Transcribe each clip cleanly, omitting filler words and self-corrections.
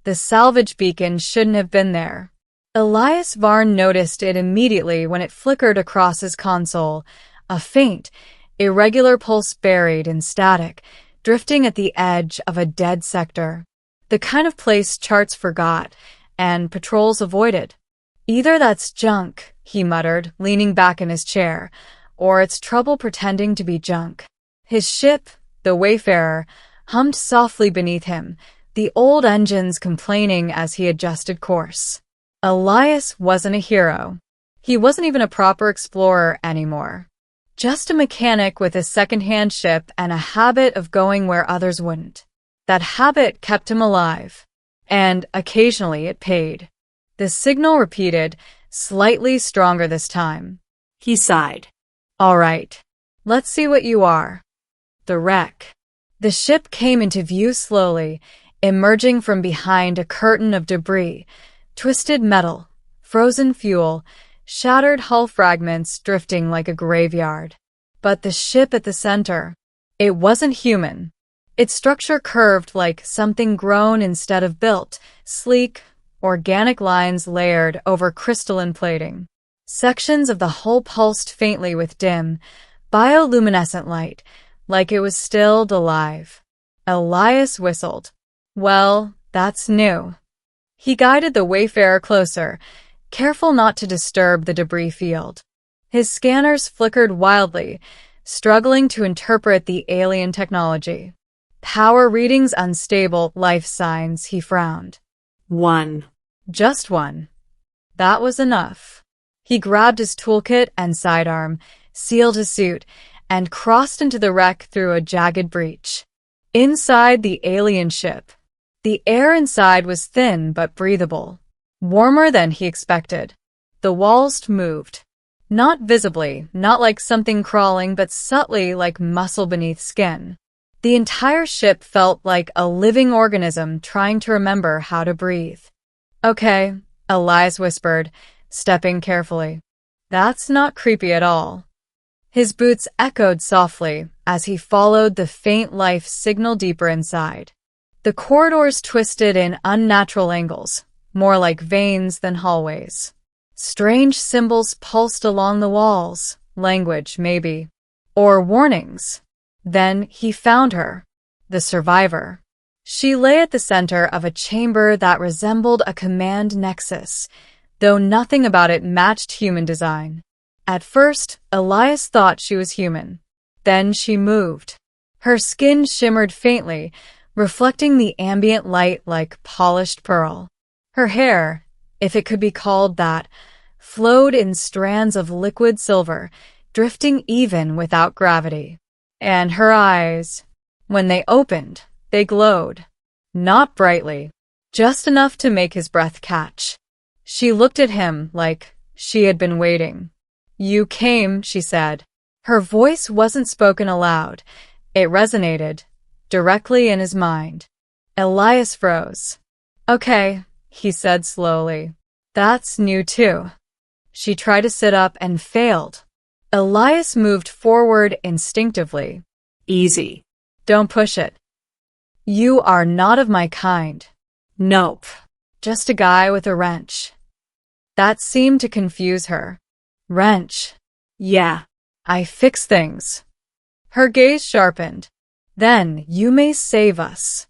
The salvage beacon shouldn't have been there. Elias Varn noticed it immediately when it flickered across his console, a faint, irregular pulse buried in static, drifting at the edge of a dead sector. The kind of place charts forgot and patrols avoided. Either that's junk, he muttered, leaning back in his chair, or it's trouble pretending to be junk. His ship, the Wayfarer, hummed softly beneath him, the old engines complaining as he adjusted course. Elias wasn't a hero. He wasn't even a proper explorer anymore. Just a mechanic with a second-hand ship and a habit of going where others wouldn't. That habit kept him alive. And occasionally it paid. The signal repeated, slightly stronger this time. He sighed. All right. Let's see what you are. The wreck. The ship came into view slowly, emerging from behind a curtain of debris, twisted metal, frozen fuel, shattered hull fragments drifting like a graveyard. But the ship at the center, it wasn't human. Its structure curved like something grown instead of built, sleek, organic lines layered over crystalline plating. Sections of the hull pulsed faintly with dim, bioluminescent light, like it was still alive. Elias whistled. Well, that's new. He guided the Wayfarer closer, careful not to disturb the debris field. His scanners flickered wildly, struggling to interpret the alien technology. Power readings unstable, life signs, he frowned. One. Just one. That was enough. He grabbed his toolkit and sidearm, sealed his suit, and crossed into the wreck through a jagged breach. Inside the alien ship, the air inside was thin but breathable, warmer than he expected. The walls moved. Not visibly, not like something crawling, but subtly like muscle beneath skin. The entire ship felt like a living organism trying to remember how to breathe. Okay, Elias whispered, stepping carefully. That's not creepy at all. His boots echoed softly as he followed the faint life signal deeper inside. The corridors twisted in unnatural angles, more like veins than hallways. Strange symbols pulsed along the walls, language maybe, or warnings. Then he found her, the survivor. She lay at the center of a chamber that resembled a command nexus, though nothing about it matched human design. At first, Elias thought she was human. Then she moved. Her skin shimmered faintly, reflecting the ambient light like polished pearl. Her hair, if it could be called that, flowed in strands of liquid silver, drifting even without gravity. And her eyes, when they opened, they glowed. Not brightly, just enough to make his breath catch. She looked at him like she had been waiting. You came, she said. Her voice wasn't spoken aloud. It resonated, directly in his mind. Elias froze. Okay, he said slowly. That's new too. She tried to sit up and failed. Elias moved forward instinctively. Easy. Don't push it. You are not of my kind. Nope. Just a guy with a wrench. That seemed to confuse her. Wrench. Yeah. I fix things. Her gaze sharpened. Then you may save us.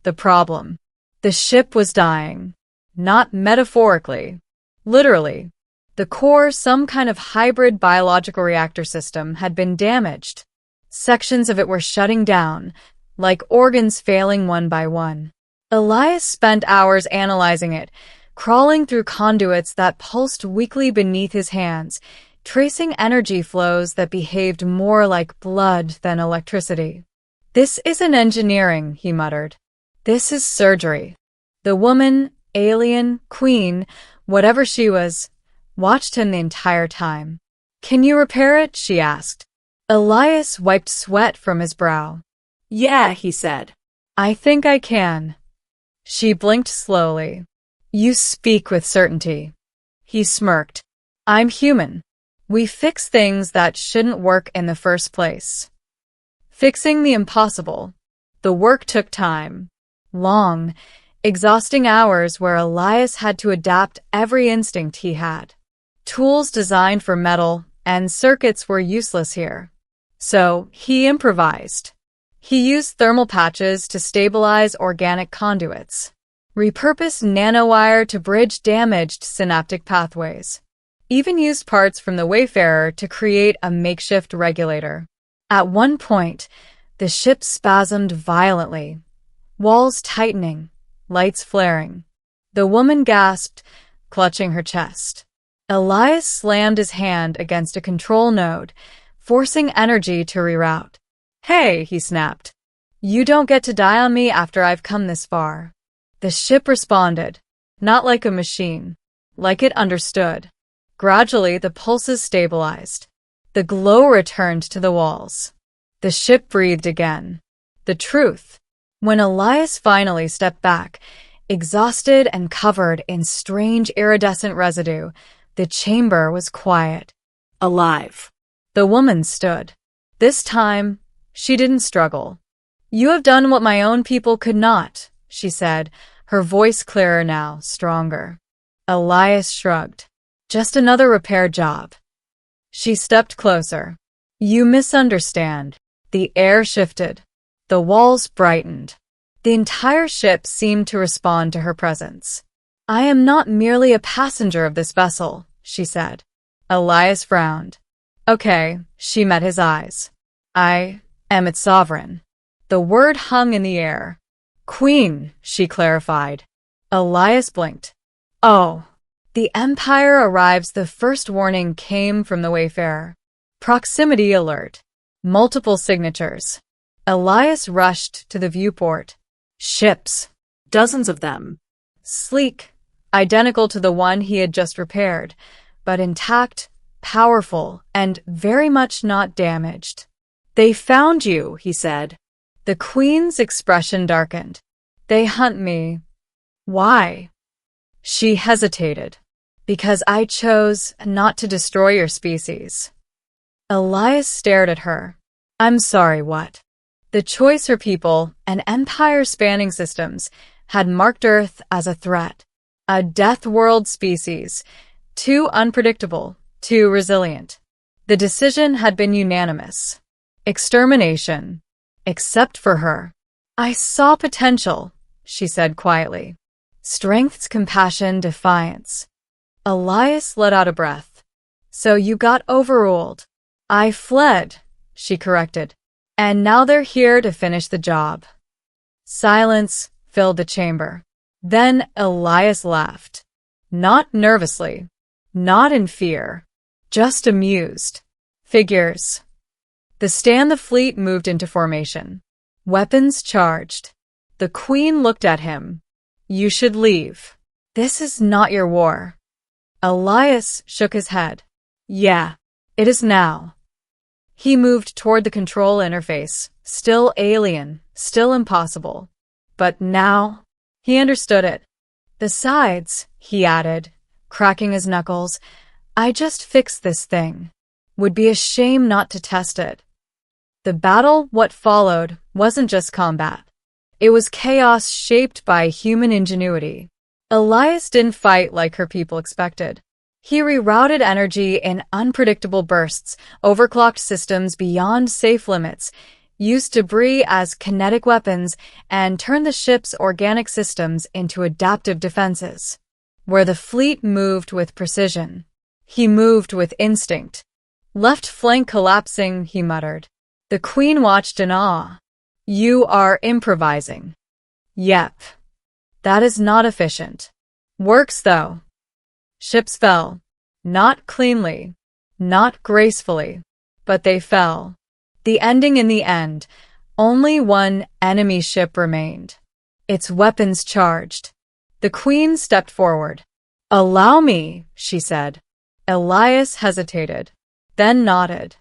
The problem. The ship was dying. Not metaphorically. Literally. The core, some kind of hybrid biological reactor system, had been damaged. Sections of it were shutting down, like organs failing one by one. Elias spent hours analyzing it, crawling through conduits that pulsed weakly beneath his hands, tracing energy flows that behaved more like blood than electricity. This isn't engineering, he muttered. This is surgery. The woman, alien, queen, whatever she was, watched him the entire time. Can you repair it? She asked. Elias wiped sweat from his brow. Yeah, he said. I think I can. She blinked slowly. You speak with certainty. He smirked. I'm human. We fix things that shouldn't work in the first place. Fixing the impossible. The work took time. Long, Exhausting hours where Elias had to adapt every instinct he had. Tools designed for metal and circuits were useless here. So he improvised. He used thermal patches to stabilize organic conduits, repurposed nanowire to bridge damaged synaptic pathways, even used parts from the Wayfarer to create a makeshift regulator. At one point, the ship spasmed violently, walls tightening, lights flaring. The woman gasped, clutching her chest. Elias slammed his hand against a control node, forcing energy to reroute. "Hey," he snapped. "You don't get to die on me after I've come this far." The ship responded, not like a machine, like it understood. Gradually, the pulses stabilized. The glow returned to the walls. The ship breathed again. The truth. When Elias finally stepped back, exhausted and covered in strange iridescent residue, the chamber was quiet. Alive. The woman stood. This time, she didn't struggle. "You have done what my own people could not," she said, her voice clearer now, stronger. Elias shrugged. "Just another repair job." She stepped closer. "You misunderstand." The air shifted. The walls brightened. The entire ship seemed to respond to her presence. "I am not merely a passenger of this vessel," she said. Elias frowned. "Okay," she met his eyes. "I am its sovereign." The word hung in the air. "Queen," she clarified. Elias blinked. "Oh." The Empire arrives. The first warning came from the Wayfarer. Proximity alert. Multiple signatures. Elias rushed to the viewport. Ships. Dozens of them. Sleek, identical to the one he had just repaired, but intact, powerful, and very much not damaged. "They found you," he said. The Queen's expression darkened. "They hunt me." "Why?" She hesitated. "Because I chose not to destroy your species." Elias stared at her. "I'm sorry, what?" The choice her people and empire-spanning systems had marked Earth as a threat. A death world species, too unpredictable, too resilient. The decision had been unanimous. Extermination. Except for her. "I saw potential," she said quietly. Strengths, compassion, defiance. Elias let out a breath. "So you got overruled." "I fled," she corrected. "And now they're here to finish the job." Silence filled the chamber. Then Elias laughed. Not nervously. Not in fear. Just amused. "Figures." The fleet moved into formation. Weapons charged. The Queen looked at him. "You should leave. This is not your war." Elias shook his head. "Yeah, it is now." He moved toward the control interface, still alien, still impossible. But now, he understood it. "Besides," he added, cracking his knuckles, "I just fixed this thing. Would be a shame not to test it." The battle, what followed, wasn't just combat. It was chaos shaped by human ingenuity. Elias didn't fight like her people expected. He rerouted energy in unpredictable bursts, overclocked systems beyond safe limits, used debris as kinetic weapons, and turned the ship's organic systems into adaptive defenses. Where the fleet moved with precision, he moved with instinct. "Left flank collapsing," he muttered. The Queen watched in awe. "You are improvising." "Yep. That is not efficient." "Works, though." Ships fell. Not cleanly. Not gracefully. But they fell. The ending in the end. Only one enemy ship remained. Its weapons charged. The Queen stepped forward. "Allow me," she said. Elias hesitated. Then nodded.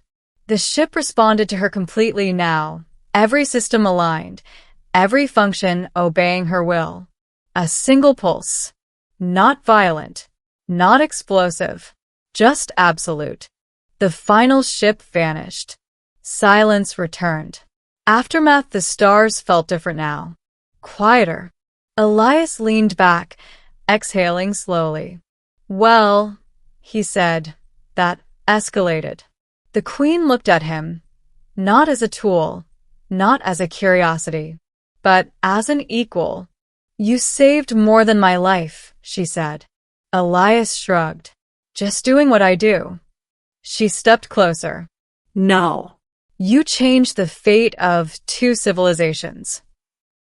The ship responded to her completely now, every system aligned, every function obeying her will. A single pulse. Not violent. Not explosive. Just absolute. The final ship vanished. Silence returned. Aftermath. The stars felt different now. Quieter. Elias leaned back, exhaling slowly. Well, he said, that escalated. The Queen looked at him, not as a tool, not as a curiosity, but as an equal. You saved more than my life, she said. Elias shrugged. Just doing what I do. She stepped closer. No. You changed the fate of 2 civilizations.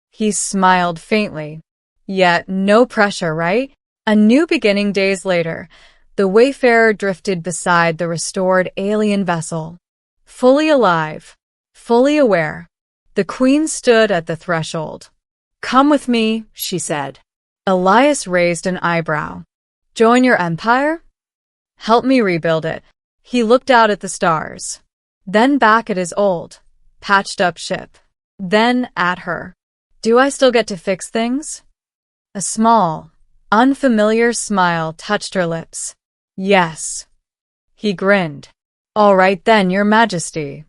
He smiled faintly. Yet no pressure, right? A new beginning days later, the Wayfarer drifted beside the restored alien vessel. Fully alive, fully aware, the Queen stood at the threshold. Come with me, she said. Elias raised an eyebrow. Join your empire? Help me rebuild it. He looked out at the stars, then back at his old, patched-up ship, then at her. Do I still get to fix things? A small, unfamiliar smile touched her lips. Yes. He grinned. All right then, Your Majesty.